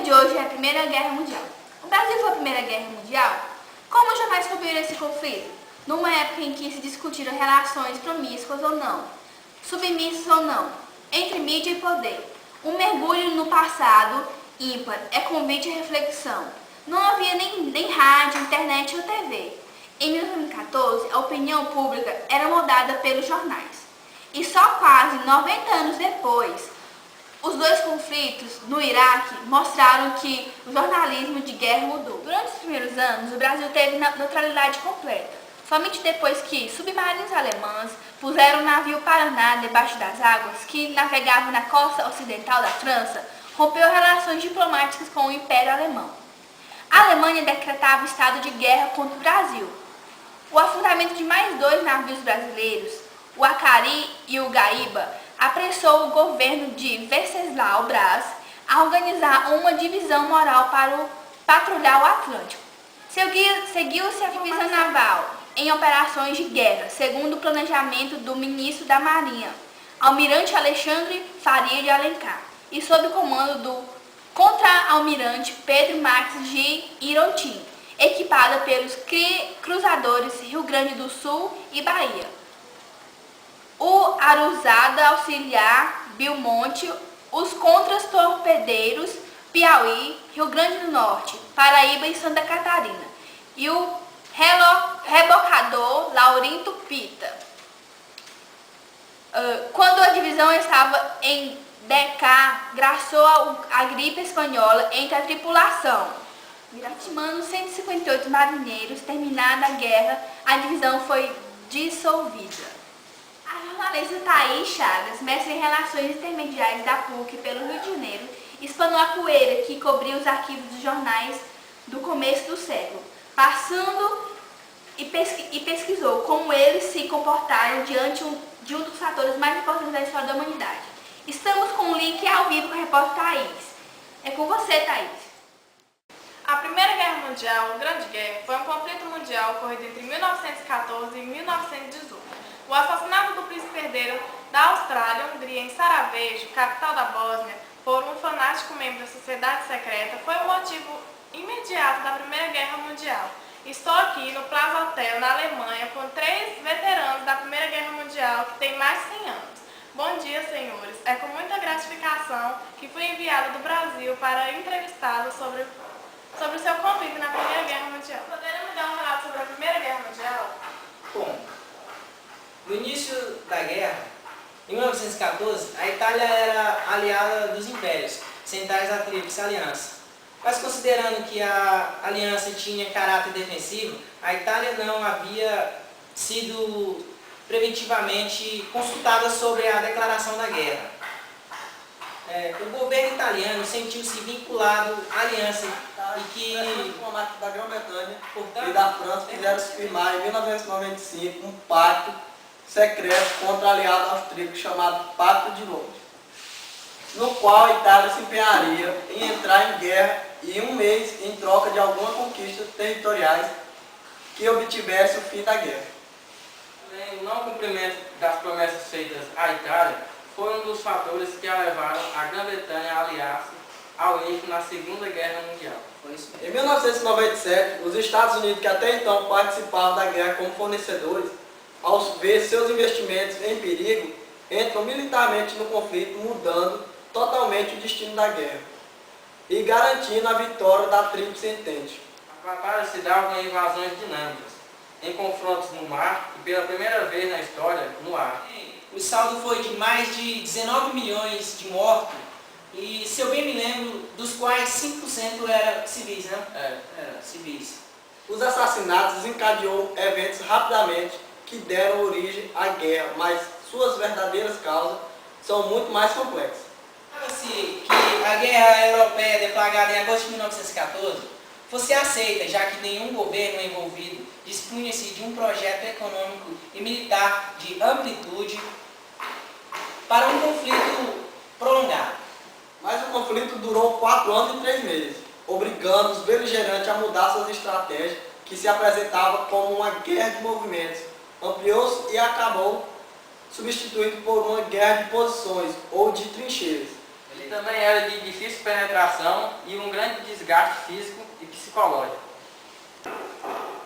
de hoje é a Primeira Guerra Mundial. O Brasil foi a Primeira Guerra Mundial? Como os jornais cobriram esse conflito? Numa época em que se discutiram relações promíscuas ou não, submissas ou não, entre mídia e poder. Um mergulho no passado ímpar é convite à reflexão. Não havia nem rádio, internet ou TV. Em 1914, a opinião pública era moldada pelos jornais. E só quase 90 anos depois, os dois conflitos no Iraque mostraram que o jornalismo de guerra mudou. Durante os primeiros anos, o Brasil teve neutralidade completa. Somente depois que submarinos alemães puseram o navio Paraná debaixo das águas, que navegava na costa ocidental da França, rompeu relações diplomáticas com o Império Alemão. A Alemanha decretava estado de guerra contra o Brasil. O afundamento de mais dois navios brasileiros, o Acari e o Gaíba, apressou o governo de Venceslau Braz a organizar uma divisão moral para patrulhar o Atlântico. Seguiu-se a divisão naval em operações de guerra, segundo o planejamento do ministro da Marinha, Almirante Alexandre Faria de Alencar, e sob o comando do contra-almirante Pedro Marques de Irontim, equipada pelos cruzadores Rio Grande do Sul e Bahia. O Arusada Auxiliar Belmonte, os contras-torpedeiros Piauí, Rio Grande do Norte, Paraíba e Santa Catarina, e o rebocador Laurinto Pita. Quando a divisão estava em DK, graçou a gripe espanhola entre a tripulação. Vitimando 158 marinheiros, terminada a guerra, a divisão foi dissolvida. A jornalista Thaís Chagas, mestre em Relações Intermediárias da PUC pelo Rio de Janeiro, espanou a poeira que cobria os arquivos dos jornais do começo do século, passando e pesquisou como eles se comportaram diante de um dos fatores mais importantes da história da humanidade. Estamos com um link ao vivo com a repórter Thaís. É com você, Thaís. A Primeira Guerra Mundial, ou Grande Guerra, foi um conflito mundial ocorrido entre 1914 e 1918. O assassinato do príncipe herdeiro da Austrália, Hungria, em Sarajevo, capital da Bósnia, por um fanático membro da sociedade secreta, foi o motivo imediato da Primeira Guerra Mundial. Estou aqui no Plaza Hotel, na Alemanha, com 3 veteranos da Primeira Guerra Mundial que têm mais de 100 anos. Bom dia, senhores. É com muita gratificação que fui enviada do Brasil para entrevistá-los sobre o seu convívio na Primeira Guerra Mundial. Poderia me dar um relato sobre a Primeira Guerra Mundial? Bom, no início da guerra, em 1914, a Itália era aliada dos impérios centrais da Tríplice Aliança. Mas considerando que a aliança tinha caráter defensivo, a Itália não havia sido preventivamente consultada sobre a declaração da guerra. O governo italiano sentiu-se vinculado à aliança e que os diplomáticos da Grã-Bretanha e da França fizeram se firmar em 1995 um pacto secreto contra o aliado austríaco chamado Pacto de Londres, no qual a Itália se empenharia em entrar em guerra em um mês em troca de algumas conquistas territoriais que obtivesse o fim da guerra. O não cumprimento das promessas feitas à Itália foi um dos fatores que a levaram a Grã-Bretanha a aliar-se ao eixo na Segunda Guerra Mundial. Em 1997, os Estados Unidos, que até então participavam da guerra como fornecedores, ao ver seus investimentos em perigo, entram militarmente no conflito, mudando totalmente o destino da guerra e garantindo a vitória da Tríplice Entente. A batalha se dava em invasões dinâmicas, em confrontos no mar e pela primeira vez na história, no ar. o saldo foi de mais de 19 milhões de mortos e, se eu bem me lembro, dos quais 5% eram civis, né? Era civis. Os assassinatos desencadeou eventos rapidamente que deram origem à guerra, mas suas verdadeiras causas são muito mais complexas. Sabe-se que a guerra europeia deflagrada em agosto de 1914 fosse aceita, já que nenhum governo envolvido dispunha-se de um projeto econômico e militar de amplitude para um conflito prolongado. Mas o conflito durou 4 anos e 3 meses, obrigando os beligerantes a mudar suas estratégias, que se apresentava como uma guerra de movimentos. Ampliou-se e acabou substituído por uma guerra de posições ou de trincheiras. e também era de difícil penetração e um grande desgaste físico e psicológico.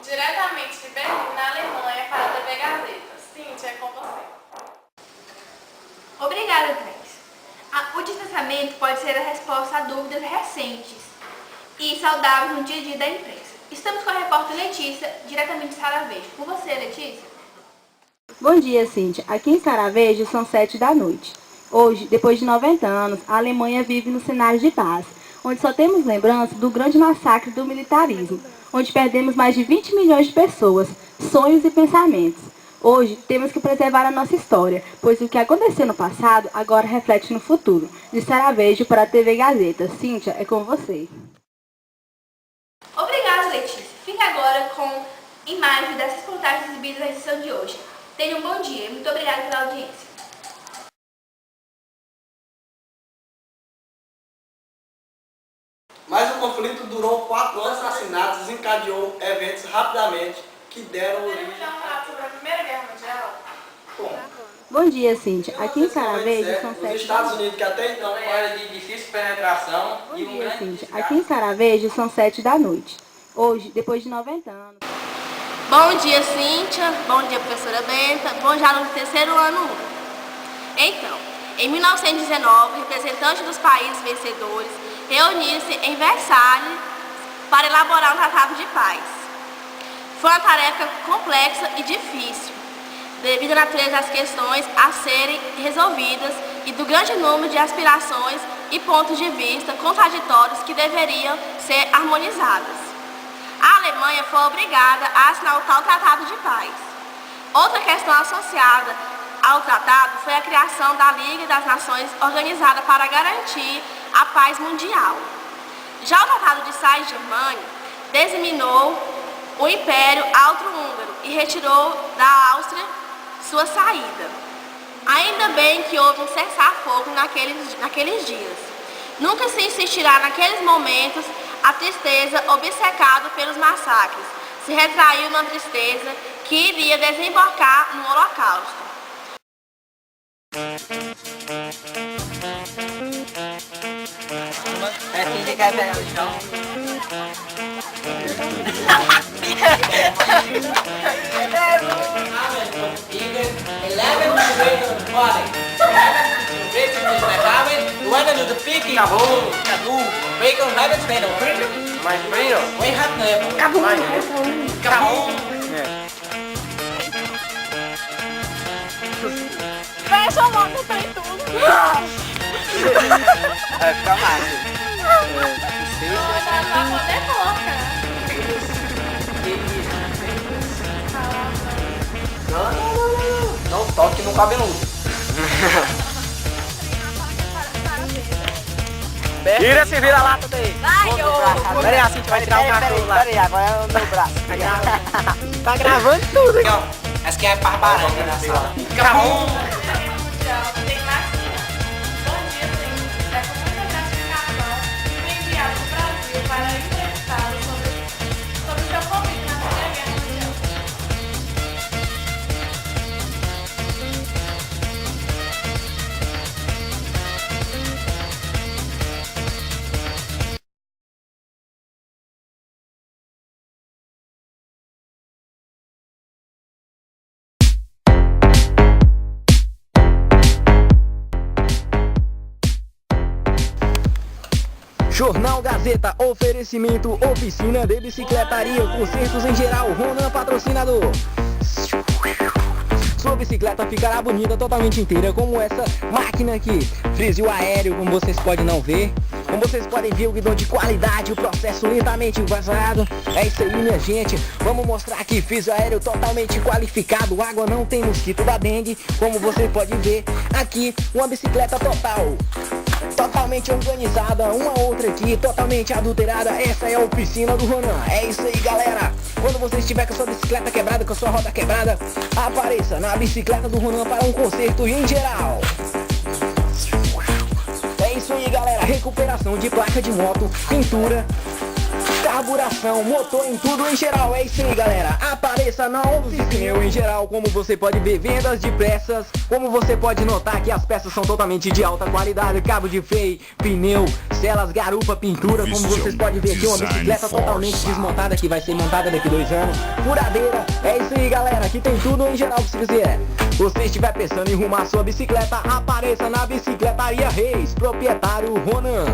Diretamente de Berlim, na Alemanha, para a TV Gazeta. Cíntia, é com você. Obrigada, Thais. O distanciamento pode ser a resposta a dúvidas recentes e saudáveis no dia a dia da imprensa. Estamos com a repórter Letícia, diretamente de Saravejo. Com você, Letícia. Bom dia, Cíntia. Aqui em Saravejo são 7 da noite. Hoje, depois de 90 anos, a Alemanha vive no cenário de paz, onde só temos lembrança do grande massacre do militarismo, onde perdemos mais de 20 milhões de pessoas, sonhos e pensamentos. Hoje, temos que preservar a nossa história, pois o que aconteceu no passado agora reflete no futuro. De Saravejo para a TV Gazeta. Cíntia, é com você. Obrigada, Letícia. Fique agora com imagens dessas reportagens exibidas na edição de hoje. Tenha um bom dia. Muito obrigada pela audiência. Mas o conflito durou 4 anos, assassinatos desencadeou eventos rapidamente que deram origem. Podemos já falar sobre a Primeira Guerra Mundial? Bom dia, Cíntia. Aqui em Saravejo são 7 da Os Estados noite. Unidos, que até então Também era de difícil penetração Bom e um dia, grande Cíntia. desgaste. Aqui em Saravejo são 7 da noite. Hoje, depois de 90 anos... Bom dia, Cíntia. Bom dia, professora Benta. Bom dia, aluno do terceiro ano 1. Então, em 1919, representantes dos países vencedores reuniram-se em Versalhes para elaborar um tratado de paz. Foi uma tarefa complexa e difícil, devido à natureza das questões a serem resolvidas e do grande número de aspirações e pontos de vista contraditórios que deveriam ser harmonizadas. A Alemanha foi obrigada a assinar o tal Tratado de Paz. Outra questão associada ao tratado foi a criação da Liga das Nações organizada para garantir a paz mundial. Já o Tratado de Sais-Germânia disseminou o Império Austro-Húngaro e retirou da Áustria sua saída. Ainda bem que houve um cessar-fogo naqueles dias. Nunca se insistirá naqueles momentos a tristeza obcecada pelos massacres. Se retraiu numa tristeza que iria desembocar no Holocausto. Quem quer pegar o chão? 11 speaking. Acabou. Bacon, hebben het bijna over. Mais frio? Hoe gaat het nou? Acabou. Fecha logo, tá em tudo. Vai ficar massa. Não toque no cabeludo. Tira esse vira-lata daí. Vai, ô! Peraí, assim, tu vai tirar o cachorro lá. Peraí, agora é o meu braço. Tá gravando tudo aqui, ó. Essa aqui é a parbaranga da sala. Acabou. Mundial tem mais. Bom dia, Cíntia. É com muita gratificação que fui enviado para o Brasil para entrevistá-lo sobre o seu convite na Primeira Guerra Mundial. Jornal Gazeta, oferecimento, oficina de bicicletaria, concertos em geral, Ronan patrocinador. Sua bicicleta ficará bonita, totalmente inteira, como essa máquina aqui. Frisio aéreo, como vocês podem não ver. Como vocês podem ver, o guidão de qualidade, o processo lentamente vazado. É isso aí, minha gente. Vamos mostrar aqui, frisio aéreo totalmente qualificado. Água não tem mosquito da dengue, como você pode ver. Aqui, uma bicicleta totalmente organizada, uma outra aqui totalmente adulterada. Essa é a oficina do Ronan. É isso aí, galera. Quando você estiver com a sua bicicleta quebrada, com a sua roda quebrada, apareça na bicicleta do Ronan para um conserto em geral. É isso aí, galera. Recuperação de placa de moto, pintura, carburação, motor em tudo em geral. É isso aí, galera. Apareça na Onze Pneu em geral. Como você pode ver, vendas de peças. Como você pode notar que as peças são totalmente de alta qualidade. Cabo de freio, pneu, celas, garupa, pintura. Como vocês podem ver aqui, uma bicicleta totalmente desmontada que vai ser montada daqui 2 anos. Furadeira, é isso aí, galera. Aqui tem tudo em geral que se quiser. Você estiver pensando em arrumar sua bicicleta, apareça na Bicicletaria Reis, proprietário Ronan.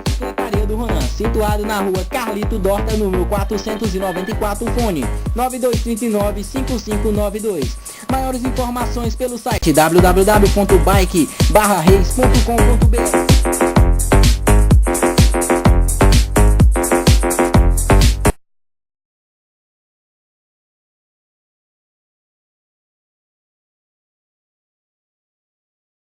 Bicicletaria do Ronan, situado na rua Carlito Dorta, número 494, fone 9239-5592. Maiores informações pelo site www.bike-reis.com.br.